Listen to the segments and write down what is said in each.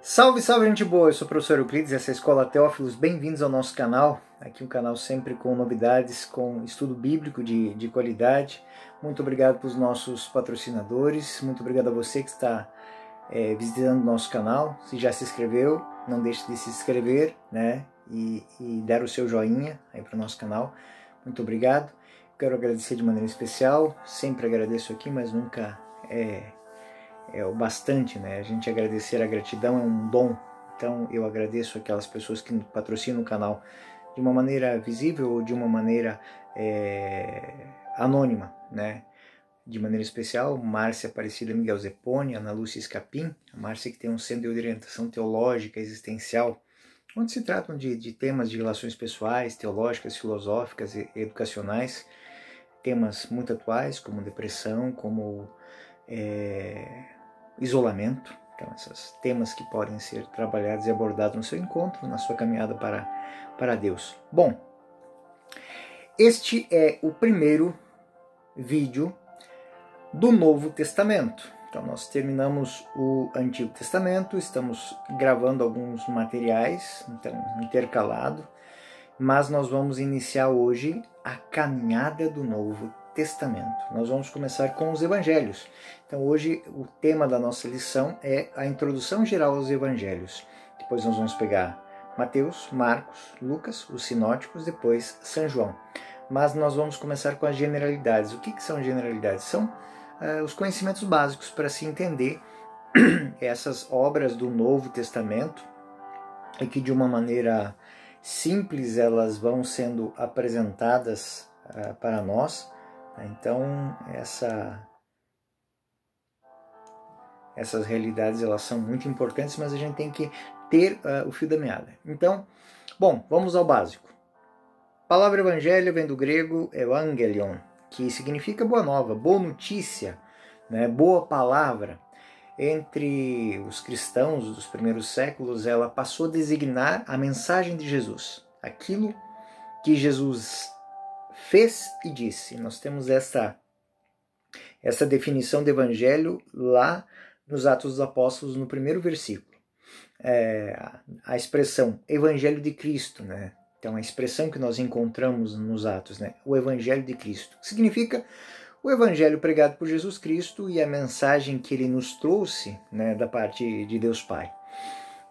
Salve, salve, gente boa! Eu sou o professor Euclides, essa é a Escola Teófilos. Bem-vindos ao nosso canal. Aqui um canal sempre com novidades, com estudo bíblico de qualidade. Muito obrigado para os nossos patrocinadores. Muito obrigado a você que está visitando o nosso canal. Se já se inscreveu, não deixe de se inscrever, né? E dar o seu joinha aí para o nosso canal. Muito obrigado. Quero agradecer de maneira especial. Sempre agradeço aqui, mas nunca é o bastante, né? A gente agradecer, a gratidão é um dom. Então eu agradeço aquelas pessoas que patrocinam o canal de uma maneira visível ou de uma maneira anônima, né? De maneira especial, Márcia Aparecida Miguel Zeponi, Ana Lúcia Escapim, a Márcia que tem um centro de orientação teológica existencial, onde se tratam de temas de relações pessoais, teológicas, filosóficas e educacionais, temas muito atuais como depressão, como isolamento. Então, esses temas que podem ser trabalhados e abordados no seu encontro, na sua caminhada para Deus. Bom, este é o primeiro vídeo do Novo Testamento. Então, nós terminamos o Antigo Testamento, estamos gravando alguns materiais, então, intercalado, mas nós vamos iniciar hoje a caminhada do Novo Testamento. Nós vamos começar com os Evangelhos. Então hoje o tema da nossa lição é a introdução geral aos Evangelhos. Depois nós vamos pegar Mateus, Marcos, Lucas, os sinóticos, depois São João. Mas nós vamos começar com as generalidades. O que são generalidades? São os conhecimentos básicos para se entender essas obras do Novo Testamento e que de uma maneira simples elas vão sendo apresentadas para nós. Então essas realidades elas são muito importantes, mas a gente tem que ter o fio da meada. Então, bom, vamos ao básico. A palavra evangelho vem do grego evangelion, que significa boa nova, boa notícia, né? Boa palavra. Entre os cristãos dos primeiros séculos, ela passou a designar a mensagem de Jesus, aquilo que Jesus fez e disse. Nós temos essa definição de evangelho lá nos Atos dos Apóstolos, no primeiro versículo. A expressão evangelho de Cristo, né? Então a expressão que nós encontramos nos Atos, né? O evangelho de Cristo, significa o evangelho pregado por Jesus Cristo e a mensagem que ele nos trouxe, né, da parte de Deus Pai.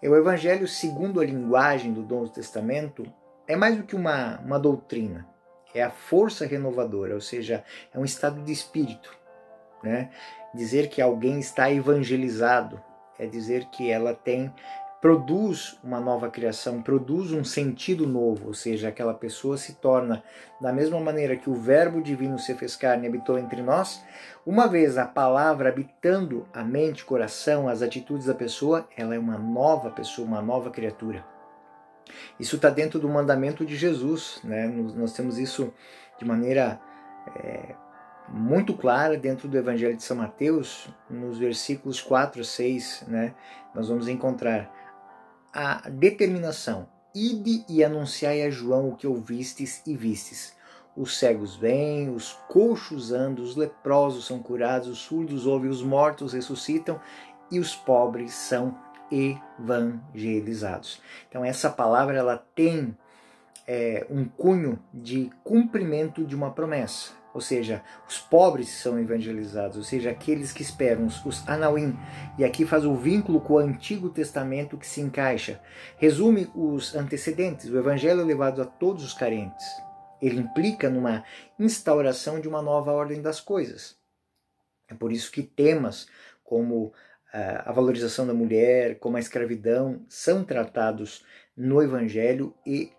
O evangelho, segundo a linguagem do Novo Testamento, é mais do que uma doutrina. É a força renovadora, ou seja, é um estado de espírito, né? Dizer que alguém está evangelizado é dizer que ela produz uma nova criação, produz um sentido novo, ou seja, aquela pessoa se torna, da mesma maneira que o Verbo divino se fez carne e habitou entre nós, uma vez a palavra habitando a mente, o coração, as atitudes da pessoa, ela é uma nova pessoa, uma nova criatura. Isso está dentro do mandamento de Jesus, né? Nós temos isso de maneira muito clara dentro do Evangelho de São Mateus, nos versículos 4 a 6, né? Nós vamos encontrar a determinação: ide e anunciai a João o que ouvistes e vistes. Os cegos vêm, os coxos andam, os leprosos são curados, os surdos ouvem, os mortos ressuscitam e os pobres são evangelizados. Então essa palavra ela tem um cunho de cumprimento de uma promessa, ou seja, os pobres são evangelizados, ou seja, aqueles que esperam, os anauim, e aqui faz o vínculo com o Antigo Testamento que se encaixa, resume os antecedentes, o evangelho é levado a todos os carentes, ele implica numa instauração de uma nova ordem das coisas. É por isso que temas como a valorização da mulher, como a escravidão, são tratados no Evangelho e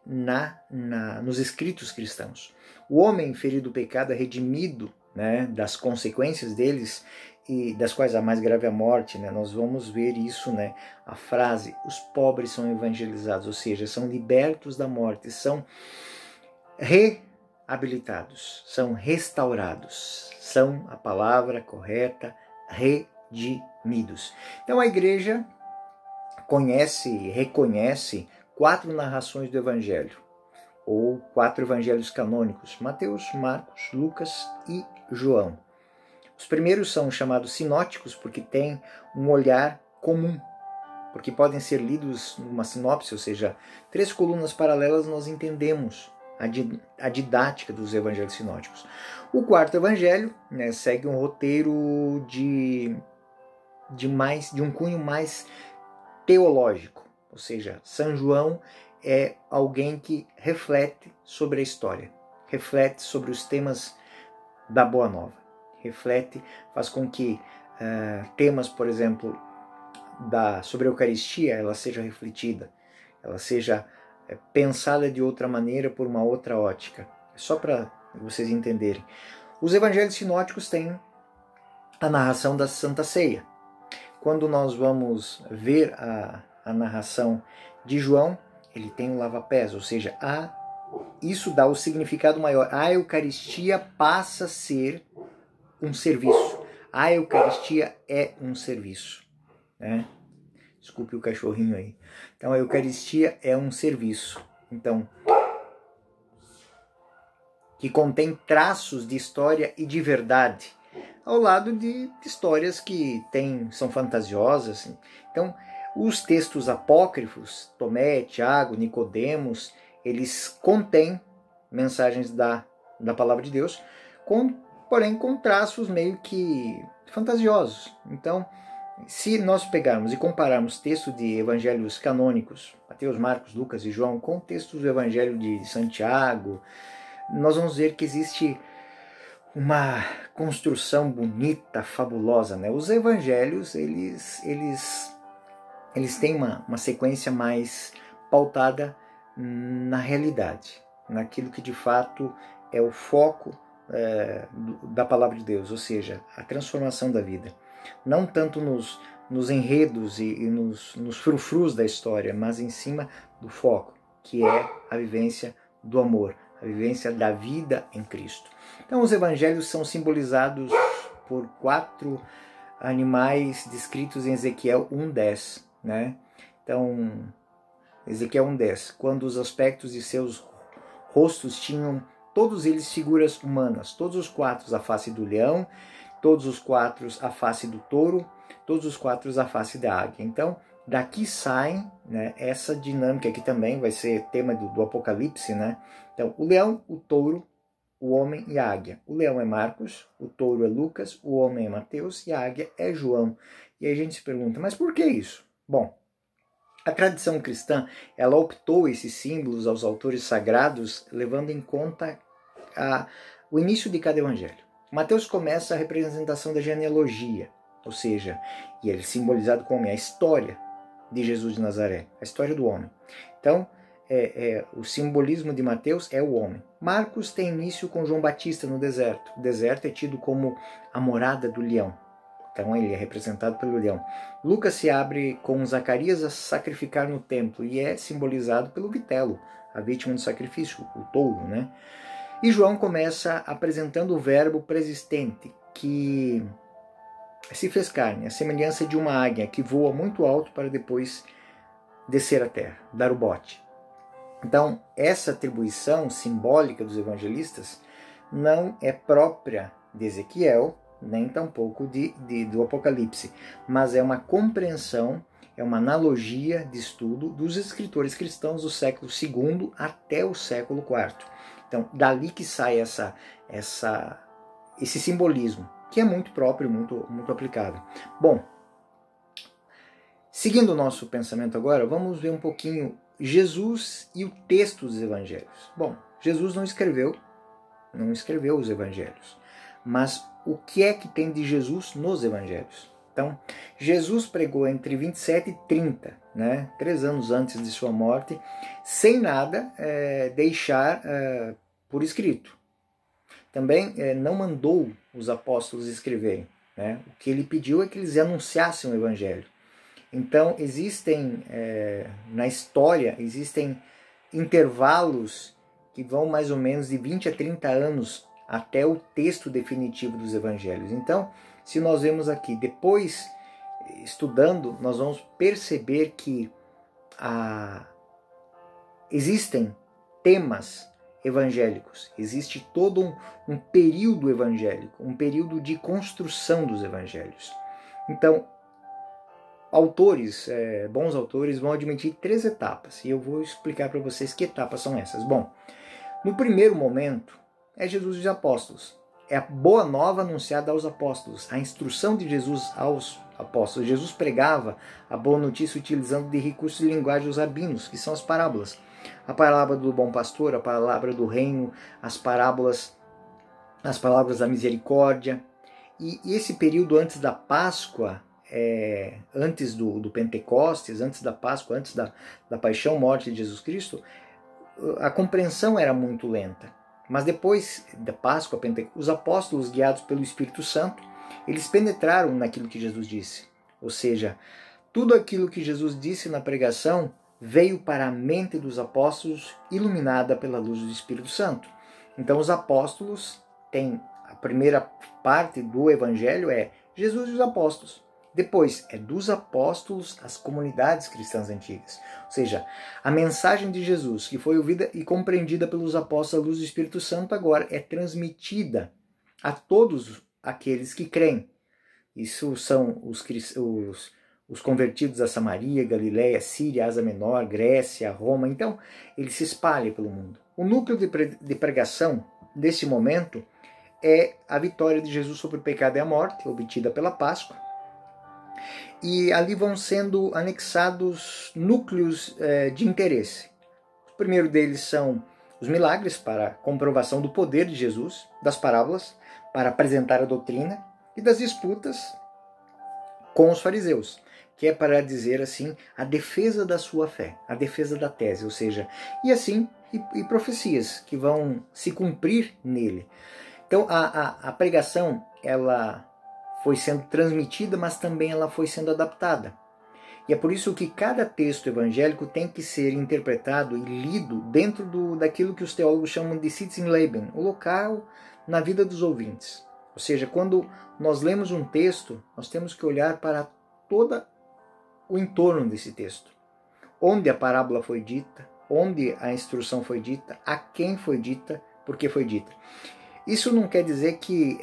nos escritos cristãos. O homem ferido do pecado é redimido, né, das consequências deles, e das quais a mais grave é a morte, né? Nós vamos ver isso, né? A frase, os pobres são evangelizados, ou seja, são libertos da morte, são reabilitados, são restaurados, são a palavra correta, redimidos. Então a igreja reconhece 4 narrações do Evangelho, ou 4 evangelhos canônicos: Mateus, Marcos, Lucas e João. Os primeiros são chamados sinóticos porque têm um olhar comum porque podem ser lidos numa sinopse, ou seja, 3 colunas paralelas, nós entendemos a didática dos evangelhos sinóticos. O quarto evangelho, né, segue um roteiro de um cunho mais teológico, ou seja, São João é alguém que reflete sobre a história, reflete sobre os temas da Boa Nova, reflete, faz com que temas, por exemplo, sobre a Eucaristia, ela seja refletida, ela seja pensada de outra maneira, por uma outra ótica. Só para vocês entenderem. Os evangelhos sinóticos têm a narração da Santa Ceia. Quando nós vamos ver a narração de João, ele tem um lava-pés, ou seja, isso dá o significado maior. A Eucaristia passa a ser um serviço. A Eucaristia é um serviço, né? Desculpe o cachorrinho aí. Então, a Eucaristia é um serviço. Então, que contém traços de história e de verdade, ao lado de histórias que são fantasiosas. Então, os textos apócrifos, Tomé, Tiago, Nicodemos, eles contêm mensagens da palavra de Deus, porém com traços meio que fantasiosos. Então, se nós pegarmos e compararmos textos de evangelhos canônicos, Mateus, Marcos, Lucas e João, com textos do evangelho de Santiago, nós vamos ver que existe uma construção bonita, fabulosa, né? Os evangelhos, eles têm uma sequência mais pautada na realidade, naquilo que de fato é o foco da palavra de Deus, ou seja, a transformação da vida. Não tanto nos enredos e nos frufrus da história, mas em cima do foco, que é a vivência do amor, a vivência da vida em Cristo. Então os evangelhos são simbolizados por 4 animais descritos em Ezequiel 1:10, né? Então, Ezequiel 1:10, quando os aspectos de seus rostos tinham todos eles figuras humanas, todos os 4 a face do leão, todos os 4 a face do touro, todos os 4 a face da águia. Então, daqui saem, né, essa dinâmica que também vai ser tema do Apocalipse, né? Então, o leão, o touro, o homem e a águia. O leão é Marcos, o touro é Lucas, o homem é Mateus e a águia é João. E aí a gente se pergunta, mas por que isso? Bom, a tradição cristã, ela optou esses símbolos aos autores sagrados, levando em conta o início de cada evangelho. Mateus começa a representação da genealogia, ou seja, e ele é simbolizado como a história de Jesus de Nazaré, a história do homem. Então, o simbolismo de Mateus é o homem. Marcos tem início com João Batista no deserto. O deserto é tido como a morada do leão. Então ele é representado pelo leão. Lucas se abre com Zacarias a sacrificar no templo e é simbolizado pelo vitelo, a vítima do sacrifício, o touro, né? E João começa apresentando o verbo preexistente, que se fez carne, a semelhança de uma águia que voa muito alto para depois descer à terra, dar o bote. Então, essa atribuição simbólica dos evangelistas não é própria de Ezequiel, nem tampouco do Apocalipse, mas é uma compreensão, é uma analogia de estudo dos escritores cristãos do século II até o século IV. Então, dali que sai esse simbolismo, que é muito próprio, muito aplicável. Bom, seguindo o nosso pensamento agora, vamos ver um pouquinho Jesus e o texto dos evangelhos. Bom, Jesus não escreveu os evangelhos, mas o que é que tem de Jesus nos evangelhos? Então, Jesus pregou entre 27 e 30, né, 3 anos antes de sua morte, sem nada deixar por escrito. Também não mandou os apóstolos escreverem, né? O que ele pediu é que eles anunciassem o evangelho. Então, na história, existem intervalos que vão mais ou menos de 20 a 30 anos até o texto definitivo dos evangelhos. Então, se nós vemos aqui, depois, estudando, nós vamos perceber que existem temas evangélicos, existe todo um período evangélico, um período de construção dos evangelhos. Então, autores, bons autores, vão admitir 3 etapas. E eu vou explicar para vocês que etapas são essas. Bom, no primeiro momento, é Jesus e os apóstolos. É a boa nova anunciada aos apóstolos, a instrução de Jesus aos apóstolos. Jesus pregava a boa notícia utilizando de recursos de linguagem os rabinos, que são as parábolas. A palavra do bom pastor, a palavra do reino, as parábolas da misericórdia. E esse período antes da Páscoa, antes do Pentecostes, antes da Páscoa, antes da paixão, morte de Jesus Cristo, a compreensão era muito lenta. Mas depois da Páscoa, os apóstolos, guiados pelo Espírito Santo, eles penetraram naquilo que Jesus disse. Ou seja, tudo aquilo que Jesus disse na pregação veio para a mente dos apóstolos, iluminada pela luz do Espírito Santo. Então os apóstolos têm a primeira parte do Evangelho é Jesus e os apóstolos. Depois é dos apóstolos às comunidades cristãs antigas. Ou seja, a mensagem de Jesus, que foi ouvida e compreendida pelos apóstolos à luz do Espírito Santo, agora é transmitida a todos aqueles que creem. Isso são os convertidos a Samaria, Galiléia, Síria, Ásia Menor, Grécia, Roma. Então, ele se espalha pelo mundo. O núcleo de pregação desse momento é a vitória de Jesus sobre o pecado e a morte, obtida pela Páscoa. E ali vão sendo anexados núcleos de interesse. O primeiro deles são os milagres para comprovação do poder de Jesus, das parábolas para apresentar a doutrina e das disputas com os fariseus, que é para dizer assim a defesa da sua fé, a defesa da tese, ou seja, e profecias que vão se cumprir nele. Então a pregação ela foi sendo transmitida, mas também ela foi sendo adaptada. E é por isso que cada texto evangélico tem que ser interpretado e lido dentro daquilo que os teólogos chamam de Sitzenleben, o local na vida dos ouvintes. Ou seja, quando nós lemos um texto, nós temos que olhar para todo o entorno desse texto. Onde a parábola foi dita, onde a instrução foi dita, a quem foi dita, por que foi dita. Isso não quer dizer que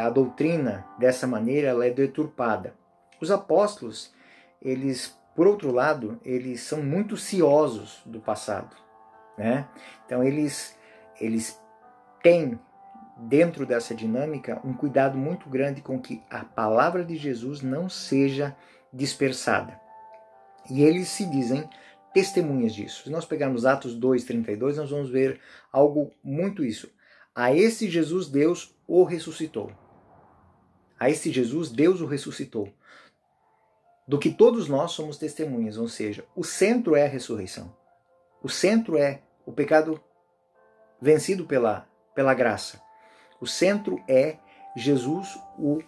a doutrina, dessa maneira, ela é deturpada. Os apóstolos, eles, por outro lado, eles são muito ciosos do passado, né? Então, eles têm, dentro dessa dinâmica, um cuidado muito grande com que a palavra de Jesus não seja dispersada. E eles se dizem testemunhas disso. Se nós pegarmos Atos 2:32, nós vamos ver algo muito isso. A esse Jesus Deus o ressuscitou. A esse Jesus Deus o ressuscitou. Do que todos nós somos testemunhas, ou seja, o centro é a ressurreição. O centro é o pecado vencido pela graça. O centro é Jesus, o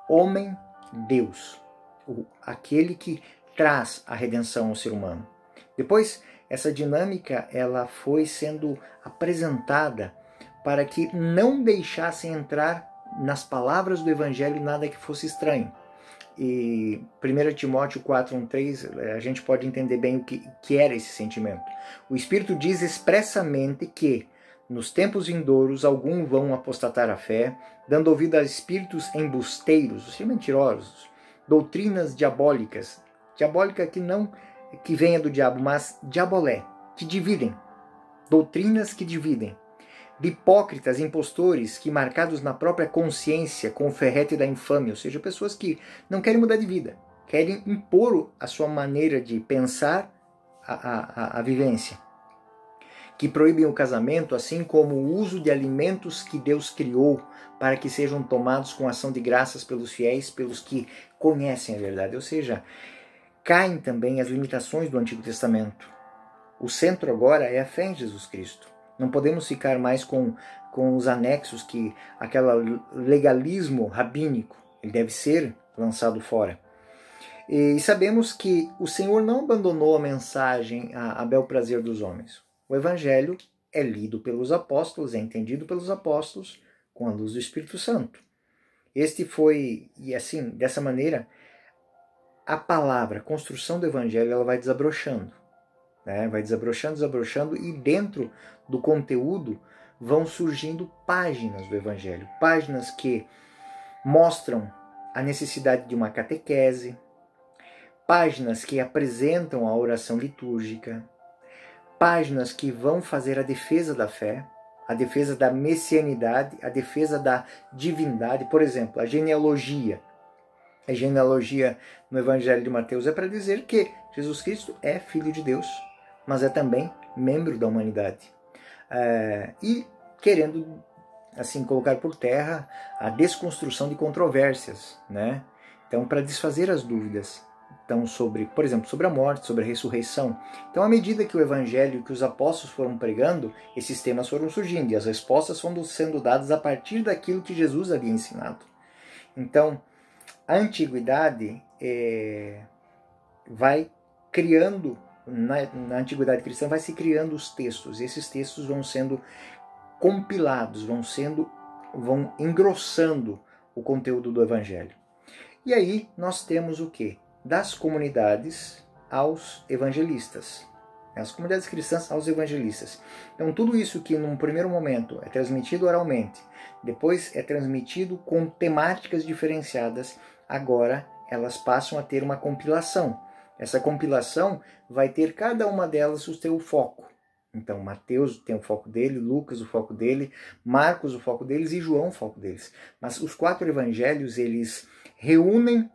homem Deus, aquele que traz a redenção ao ser humano. Depois, essa dinâmica ela foi sendo apresentada para que não deixassem entrar nas palavras do Evangelho nada que fosse estranho. E 1 Timóteo 4:1-3, a gente pode entender bem o que era esse sentimento. O Espírito diz expressamente que nos tempos vindouros alguns vão apostatar a fé, dando ouvido a espíritos embusteiros, ou seja, mentirosos, doutrinas diabólicas, diabólica que venha do diabo, mas diabolé, que dividem, doutrinas que dividem, de hipócritas, impostores, que marcados na própria consciência com o ferrete da infâmia, ou seja, pessoas que não querem mudar de vida, querem impor a sua maneira de pensar a vivência, que proíbem o casamento, assim como o uso de alimentos que Deus criou para que sejam tomados com ação de graças pelos fiéis, pelos que conhecem a verdade, ou seja, caem também as limitações do Antigo Testamento. O centro agora é a fé em Jesus Cristo. Não podemos ficar mais com os anexos, que aquele legalismo rabínico, ele deve ser lançado fora. E sabemos que o Senhor não abandonou a mensagem a bel prazer dos homens. O Evangelho é lido pelos apóstolos, é entendido pelos apóstolos com a luz do Espírito Santo. Este foi, e assim, dessa maneira, a palavra, a construção do Evangelho, ela vai desabrochando. Vai desabrochando, e dentro do conteúdo vão surgindo páginas do Evangelho, páginas que mostram a necessidade de uma catequese, páginas que apresentam a oração litúrgica, páginas que vão fazer a defesa da fé, a defesa da messianidade, a defesa da divindade. Por exemplo, a genealogia. A genealogia no Evangelho de Mateus é para dizer que Jesus Cristo é Filho de Deus, mas é também membro da humanidade. E querendo, assim, colocar por terra a desconstrução de controvérsias, né? Então, para desfazer as dúvidas, então, sobre, por exemplo, sobre a morte, sobre a ressurreição. Então, à medida que o Evangelho, que os apóstolos foram pregando, esses temas foram surgindo e as respostas foram sendo dadas a partir daquilo que Jesus havia ensinado. Então, a antiguidade vai criando, na antiguidade cristã, vai se criando os textos. E esses textos vão sendo compilados, vão engrossando o conteúdo do Evangelho. E aí nós temos o quê? Das comunidades aos evangelistas. As comunidades cristãs aos evangelistas. Então tudo isso que num primeiro momento é transmitido oralmente, depois é transmitido com temáticas diferenciadas, agora elas passam a ter uma compilação. Essa compilação vai ter cada uma delas o seu foco. Então Mateus tem o foco dele, Lucas o foco dele, Marcos o foco deles e João o foco deles. Mas os 4 evangelhos, eles reúnem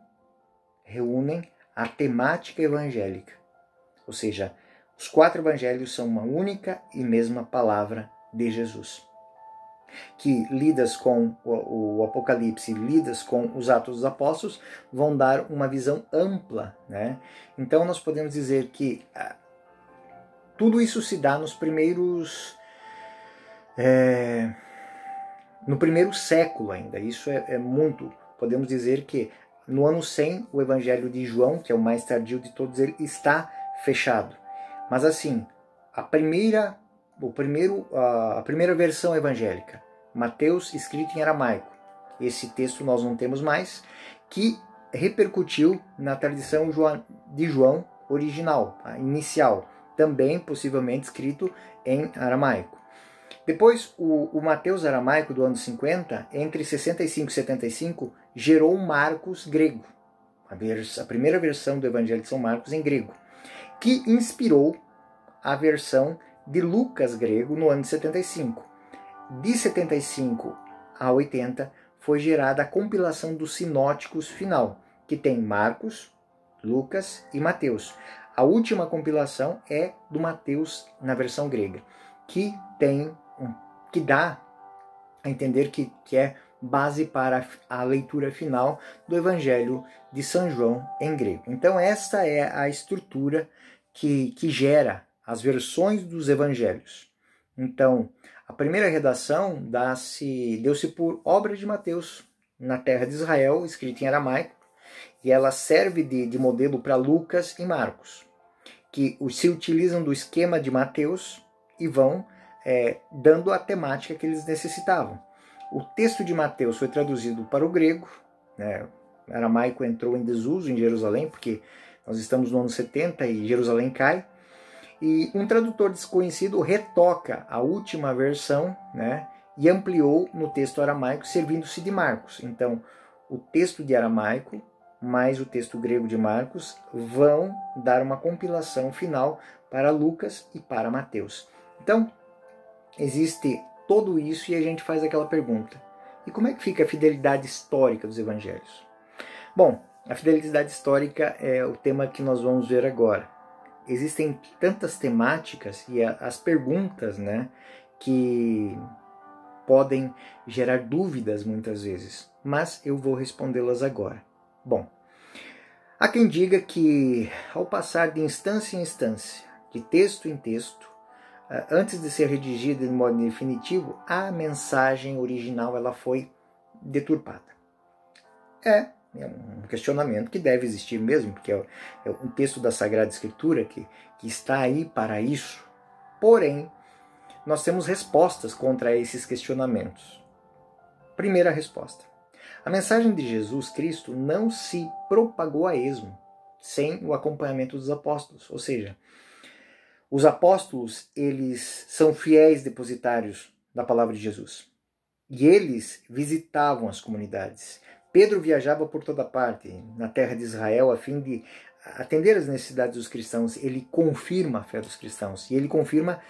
a temática evangélica. Ou seja, os 4 evangelhos são uma única e mesma palavra de Jesus, que lidas com o Apocalipse, lidas com os Atos dos Apóstolos, vão dar uma visão ampla, né? Então nós podemos dizer que tudo isso se dá nos primeiros... no primeiro século ainda. Isso é muito... Podemos dizer que no ano 100, o Evangelho de João, que é o mais tardio de todos eles, está fechado. Mas assim, a primeira versão evangélica, Mateus, escrito em aramaico, esse texto nós não temos mais, que repercutiu na tradição de João original, a inicial, também possivelmente escrito em aramaico. Depois, o Mateus aramaico do ano 50, entre 65 e 75, gerou um Marcos grego, a primeira versão do Evangelho de São Marcos em grego, que inspirou a versão de Lucas grego no ano de 75. De 75 a 80 foi gerada a compilação dos sinóticos final, que tem Marcos, Lucas e Mateus. A última compilação é do Mateus na versão grega, que dá a entender que é base para a leitura final do Evangelho de São João em grego. Então esta é a estrutura que gera as versões dos evangelhos. Então, a primeira redação deu-se por obra de Mateus, na terra de Israel, escrita em aramaico, e ela serve de modelo para Lucas e Marcos, que se utilizam do esquema de Mateus e vão dando a temática que eles necessitavam. O texto de Mateus foi traduzido para o grego, né? O aramaico entrou em desuso em Jerusalém, porque nós estamos no ano 70 e Jerusalém cai, e um tradutor desconhecido retoca a última versão, né? E ampliou no texto aramaico, servindo-se de Marcos. Então, o texto de aramaico mais o texto grego de Marcos vão dar uma compilação final para Lucas e para Mateus. Então, existe tudo isso e a gente faz aquela pergunta: e como é que fica a fidelidade histórica dos evangelhos? Bom, a fidelidade histórica é o tema que nós vamos ver agora. Existem tantas temáticas e as perguntas, né, que podem gerar dúvidas muitas vezes, mas eu vou respondê-las agora. Bom, há quem diga que ao passar de instância em instância, de texto em texto, antes de ser redigida de modo definitivo, a mensagem original ela foi deturpada. É um questionamento que deve existir mesmo, porque é um texto da Sagrada Escritura que está aí para isso. Porém, nós temos respostas contra esses questionamentos. Primeira resposta: a mensagem de Jesus Cristo não se propagou a esmo, sem o acompanhamento dos apóstolos. Ou seja, os apóstolos, eles são fiéis depositários da palavra de Jesus. E eles visitavam as comunidades. Pedro viajava por toda parte, na terra de Israel, a fim de atender às necessidades dos cristãos, ele confirma a fé dos cristãos. E ele confirma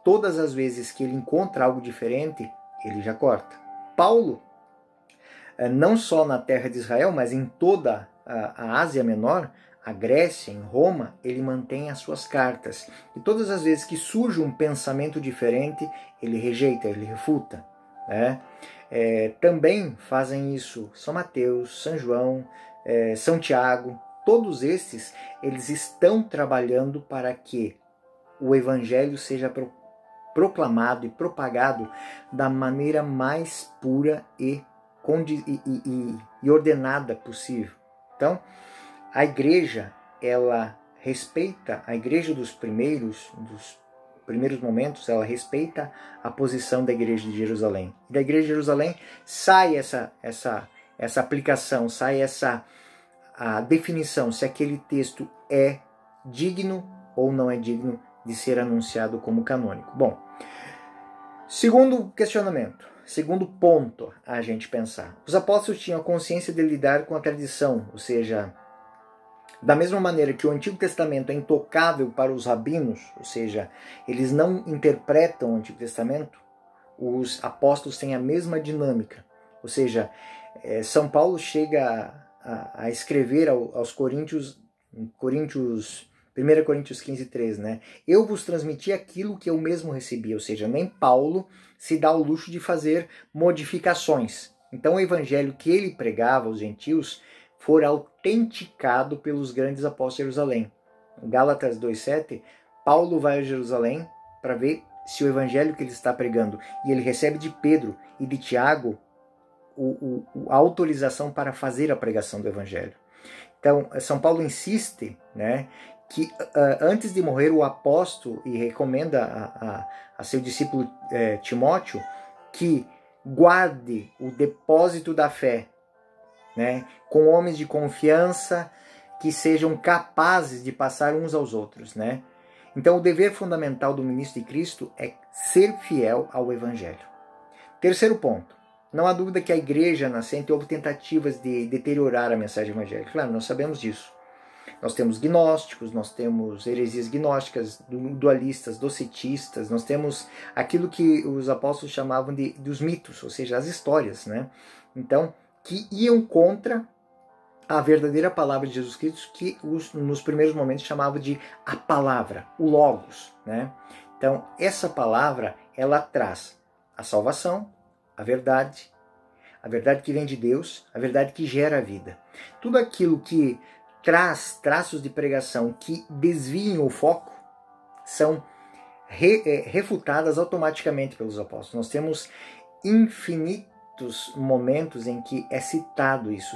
todas as vezes que ele encontra algo diferente, ele já corta. Paulo, não só na terra de Israel, mas em toda a Ásia Menor, a Grécia, em Roma, ele mantém as suas cartas. E todas as vezes que surge um pensamento diferente, ele rejeita, ele refuta. Né? Também fazem isso São Mateus, São João, São Tiago. Todos estes, eles estão trabalhando para que o Evangelho seja proclamado e propagado da maneira mais pura e ordenada possível. Então, a igreja, ela respeita, a igreja dos primeiros momentos, ela respeita a posição da igreja de Jerusalém. Da igreja de Jerusalém sai essa aplicação, sai a definição se aquele texto é digno ou não é digno de ser anunciado como canônico. Bom, segundo questionamento, segundo ponto a gente pensar. Os apóstolos tinham a consciência de lidar com a tradição, ou seja, da mesma maneira que o Antigo Testamento é intocável para os rabinos, ou seja, eles não interpretam o Antigo Testamento, os apóstolos têm a mesma dinâmica. Ou seja, São Paulo chega a escrever aos Coríntios, 1 Coríntios 15:3, né? Eu vos transmiti aquilo que eu mesmo recebi, ou seja, nem Paulo se dá ao luxo de fazer modificações. Então o evangelho que ele pregava aos gentios for autenticado pelos grandes apóstolos de Jerusalém. Em Gálatas 2:7, Paulo vai a Jerusalém para ver se o evangelho que ele está pregando, e ele recebe de Pedro e de Tiago a autorização para fazer a pregação do evangelho. Então, São Paulo insiste, né, que antes de morrer o apóstolo, e recomenda a seu discípulo Timóteo, que guarde o depósito da fé, né, com homens de confiança que sejam capazes de passar uns aos outros, né? Então o dever fundamental do ministro de Cristo é ser fiel ao Evangelho. Terceiro ponto, não há dúvida que a igreja nascente houve tentativas de deteriorar a mensagem evangélica. Claro, nós sabemos disso. Nós temos gnósticos, nós temos heresias gnósticas, dualistas, docetistas, nós temos aquilo que os apóstolos chamavam dos mitos, ou seja, as histórias, né? Então, que iam contra a verdadeira palavra de Jesus Cristo, que nos primeiros momentos chamavam de a palavra, o Logos, né? Então, essa palavra, ela traz a salvação, a verdade que vem de Deus, a verdade que gera a vida. Tudo aquilo que traz traços de pregação que desviem o foco são refutadas automaticamente pelos apóstolos. Nós temos infinitos momentos em que é citado isso.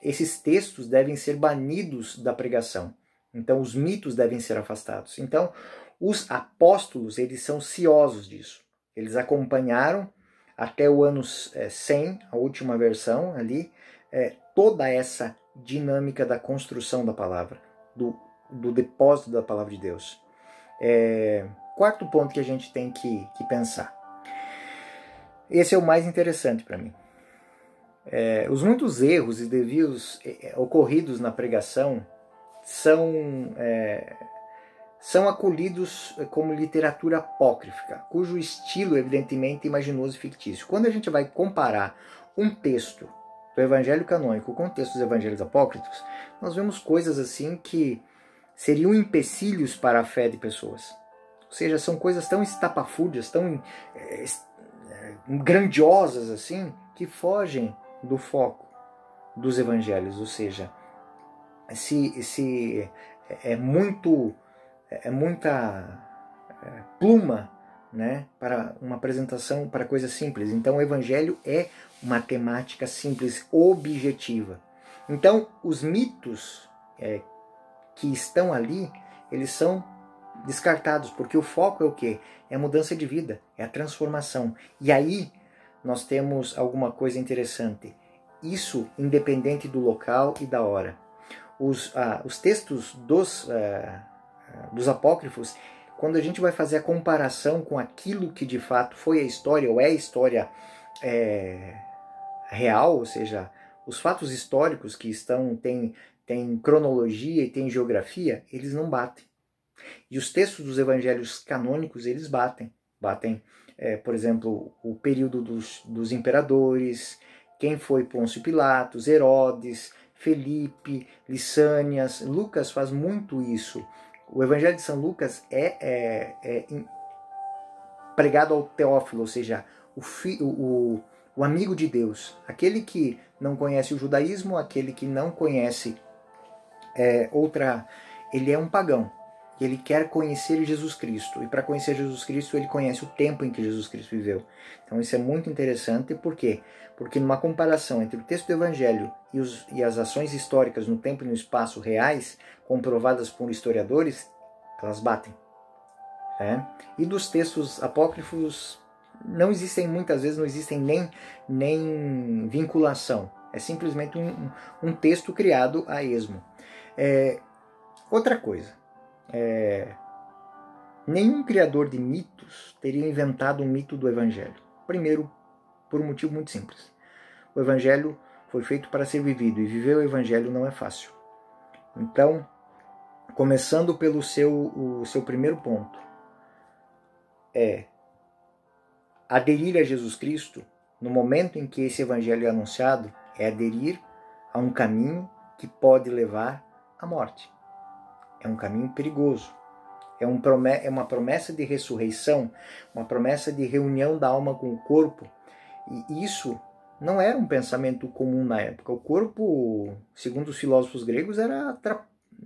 Esses textos devem ser banidos da pregação. Então os mitos devem ser afastados. Então os apóstolos, eles são ciosos disso. Eles acompanharam até o ano 100, a última versão ali, toda essa dinâmica da construção da palavra, do depósito da palavra de Deus. Quarto ponto que a gente tem que pensar. Esse é o mais interessante para mim. Os muitos erros e desvios ocorridos na pregação são acolhidos como literatura apócrifa, cujo estilo evidentemente é imaginoso e fictício. Quando a gente vai comparar um texto do Evangelho canônico com o texto dos Evangelhos apócrifos, nós vemos coisas assim que seriam empecilhos para a fé de pessoas. Ou seja, são coisas tão estapafúrdias, tão grandiosas assim, que fogem do foco dos Evangelhos. Ou seja, se é muita pluma, né, para uma apresentação, para coisa simples. Então o Evangelho é uma temática simples, objetiva. Então os mitos que estão ali, eles são descartados, porque o foco é o quê? É a mudança de vida, é a transformação. E aí nós temos alguma coisa interessante. Isso independente do local e da hora. Os textos dos apócrifos, quando a gente vai fazer a comparação com aquilo que de fato foi a história, ou é a história real, ou seja, os fatos históricos que tem cronologia e tem geografia, eles não batem. E os textos dos evangelhos canônicos, eles batem. Batem, por exemplo, o período dos imperadores, quem foi Pôncio Pilatos, Herodes, Felipe, Lissânias. Lucas faz muito isso. O Evangelho de São Lucas é pregado ao Teófilo, ou seja, o amigo de Deus, aquele que não conhece o judaísmo, aquele que não conhece ele é um pagão. E ele quer conhecer Jesus Cristo. E para conhecer Jesus Cristo, ele conhece o tempo em que Jesus Cristo viveu. Então isso é muito interessante. Por quê? Porque numa comparação entre o texto do Evangelho e as ações históricas no tempo e no espaço reais, comprovadas por historiadores, elas batem. E dos textos apócrifos, muitas vezes não existem nem vinculação. É simplesmente um texto criado a esmo. Outra coisa. Nenhum criador de mitos teria inventado um mito do Evangelho. Primeiro, por um motivo muito simples. O Evangelho foi feito para ser vivido, e viver o Evangelho não é fácil. Então, começando pelo o seu primeiro ponto, aderir a Jesus Cristo, no momento em que esse Evangelho é anunciado, é aderir a um caminho que pode levar à morte. É um caminho perigoso. É uma promessa de ressurreição, uma promessa de reunião da alma com o corpo. E isso não era um pensamento comum na época. O corpo, segundo os filósofos gregos, era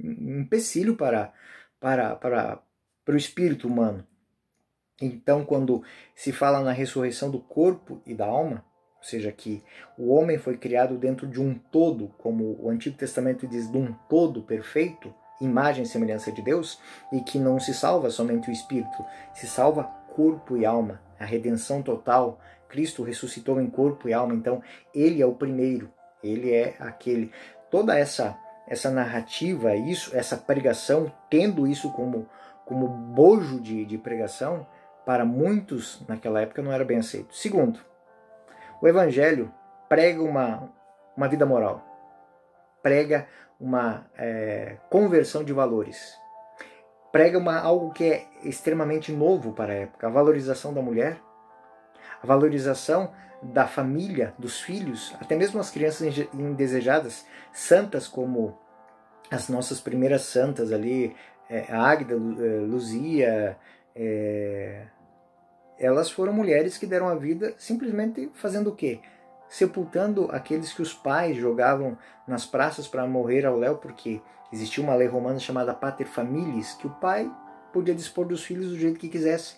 um empecilho para o espírito humano. Então, quando se fala na ressurreição do corpo e da alma, ou seja, que o homem foi criado dentro de um todo, como o Antigo Testamento diz, de um todo perfeito, imagem e semelhança de Deus, e que não se salva somente o espírito, se salva corpo e alma, a redenção total. Cristo ressuscitou em corpo e alma, então ele é o primeiro, ele é aquele. Toda essa narrativa, essa pregação, tendo isso como bojo de pregação, para muitos naquela época não era bem aceito. Segundo, o Evangelho prega uma vida moral, prega uma conversão de valores, prega algo que é extremamente novo para a época, a valorização da mulher, a valorização da família, dos filhos, até mesmo as crianças indesejadas, santas como as nossas primeiras santas ali, a Águida, Luzia, elas foram mulheres que deram a vida simplesmente fazendo o quê? Sepultando aqueles que os pais jogavam nas praças para morrer ao léu, porque existia uma lei romana chamada pater familias, que o pai podia dispor dos filhos do jeito que quisesse.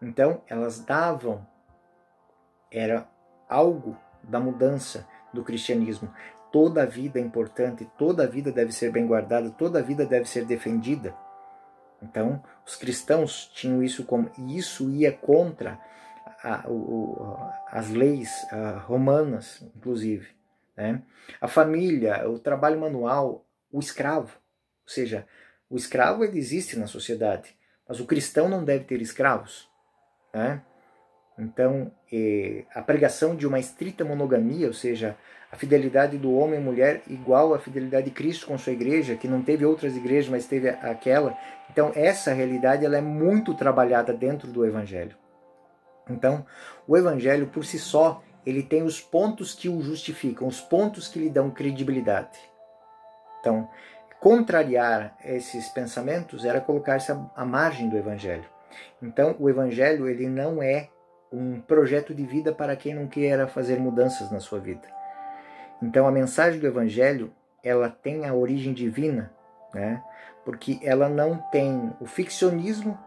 Então, elas davam, era algo da mudança do cristianismo. Toda a vida é importante, toda a vida deve ser bem guardada, toda a vida deve ser defendida. Então, os cristãos tinham isso e isso ia contra as leis romanas, inclusive. A família, o trabalho manual, o escravo. Ou seja, o escravo ele existe na sociedade, mas o cristão não deve ter escravos. Então, a pregação de uma estrita monogamia, ou seja, a fidelidade do homem e mulher igual à fidelidade de Cristo com sua igreja, que não teve outras igrejas, mas teve aquela. Então, essa realidade ela é muito trabalhada dentro do Evangelho. Então, o Evangelho, por si só, ele tem os pontos que o justificam, os pontos que lhe dão credibilidade. Então, contrariar esses pensamentos era colocar-se à margem do Evangelho. Então, o Evangelho ele não é um projeto de vida para quem não queira fazer mudanças na sua vida. Então, a mensagem do Evangelho ela tem a origem divina, porque ela não tem o ficcionismo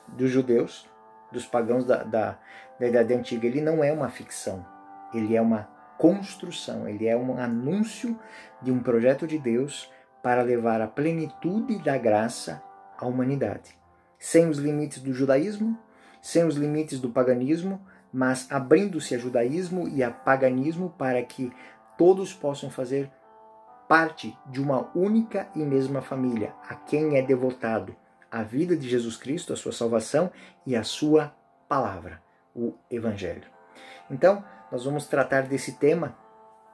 dos judeus, dos pagãos da Idade Antiga. Ele não é uma ficção, ele é uma construção, ele é um anúncio de um projeto de Deus para levar a plenitude da graça à humanidade, sem os limites do judaísmo, sem os limites do paganismo, mas abrindo-se a judaísmo e a paganismo para que todos possam fazer parte de uma única e mesma família, a quem é devotado a vida de Jesus Cristo, a sua salvação e a sua palavra, o Evangelho. Então, nós vamos tratar desse tema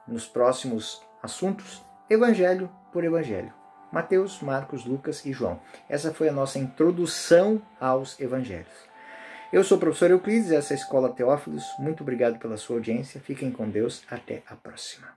nos próximos assuntos evangelho por evangelho. Mateus, Marcos, Lucas e João. Essa foi a nossa introdução aos evangelhos. Eu sou o professor Euclides, essa é a Escola Teófilos. Muito obrigado pela sua audiência. Fiquem com Deus. Até a próxima.